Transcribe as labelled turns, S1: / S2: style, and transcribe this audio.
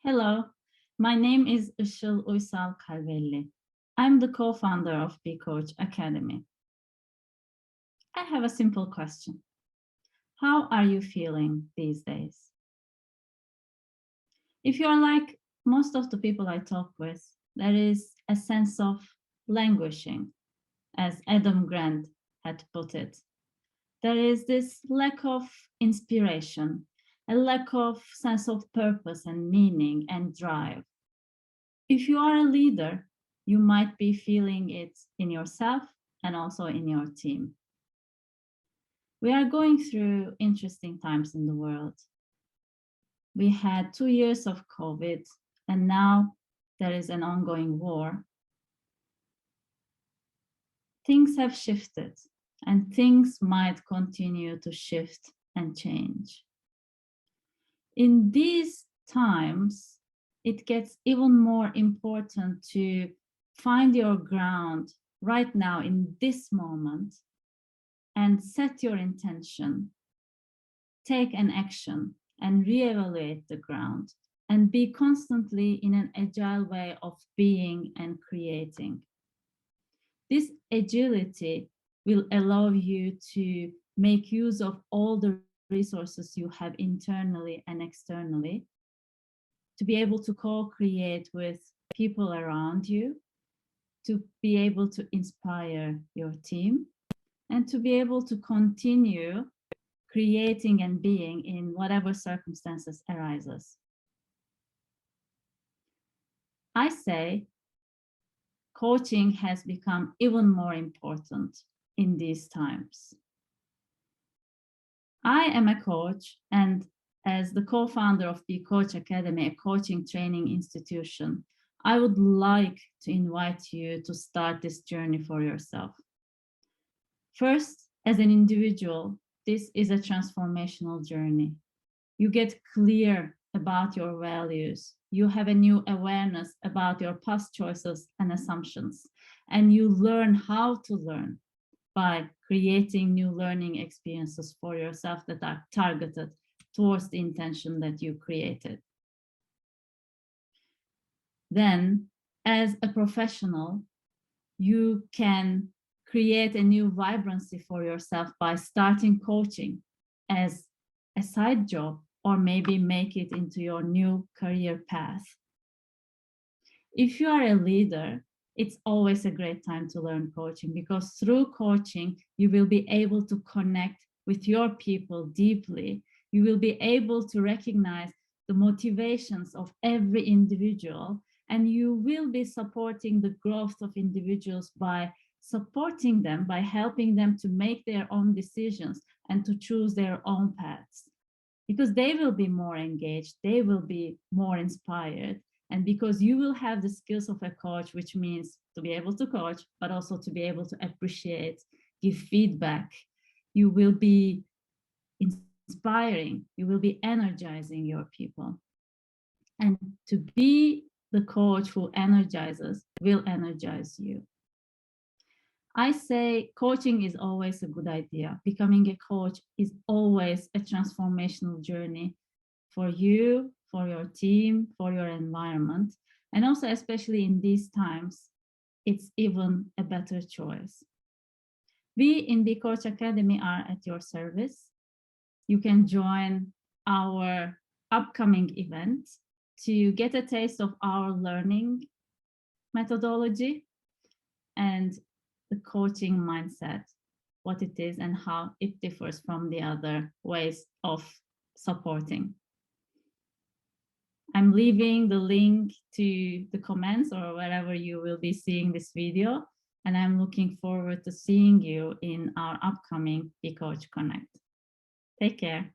S1: Hello, my name is Işıl Uysal Kalvelli. I'm the co-founder of Be Coach Academy. I have a simple question. How are you feeling these days? If you're like most of the people I talk with, there is a sense of languishing, as Adam Grant had put it. There is this lack of inspiration, a lack of sense of purpose and meaning and drive. If you are a leader, you might be feeling it in yourself and also in your team. We are going through interesting times in the world. We had 2 years of COVID, and now there is an ongoing war. Things have shifted, and things might continue to shift and change. In these times, it gets even more important to find your ground right now in this moment and set your intention, take an action and reevaluate the ground and be constantly in an agile way of being and creating. This agility will allow you to make use of all the resources you have internally and externally, to be able to co-create with people around you, to be able to inspire your team, and to be able to continue creating and being in whatever circumstances arises. I say coaching has become even more important in these times. I am a coach, and as the co-founder of the Coach Academy, a coaching training institution, I would like to invite you to start this journey for yourself. First, as an individual, this is a transformational journey. You get clear about your values. You have a new awareness about your past choices and assumptions, and you learn how to learn by creating new learning experiences for yourself that are targeted towards the intention that you created. Then, as a professional, you can create a new vibrancy for yourself by starting coaching as a side job, or maybe make it into your new career path. If you are a leader, it's always a great time to learn coaching, because through coaching, you will be able to connect with your people deeply. You will be able to recognize the motivations of every individual, and you will be supporting the growth of individuals by supporting them, by helping them to make their own decisions and to choose their own paths. Because they will be more engaged, they will be more inspired, and because you will have the skills of a coach, which means to be able to coach, but also to be able to appreciate, give feedback, you will be inspiring, you will be energizing your people. And to be the coach who energizes will energize you. I say coaching is always a good idea. Becoming a coach is always a transformational journey for you, for your team, for your environment. And also, especially in these times, it's even a better choice. We in Be Coach Academy are at your service. You can join our upcoming event to get a taste of our learning methodology and the coaching mindset, what it is and how it differs from the other ways of supporting. I'm leaving the link to the comments or wherever you will be seeing this video, and I'm looking forward to seeing you in our upcoming Be Coach Connect. Take care.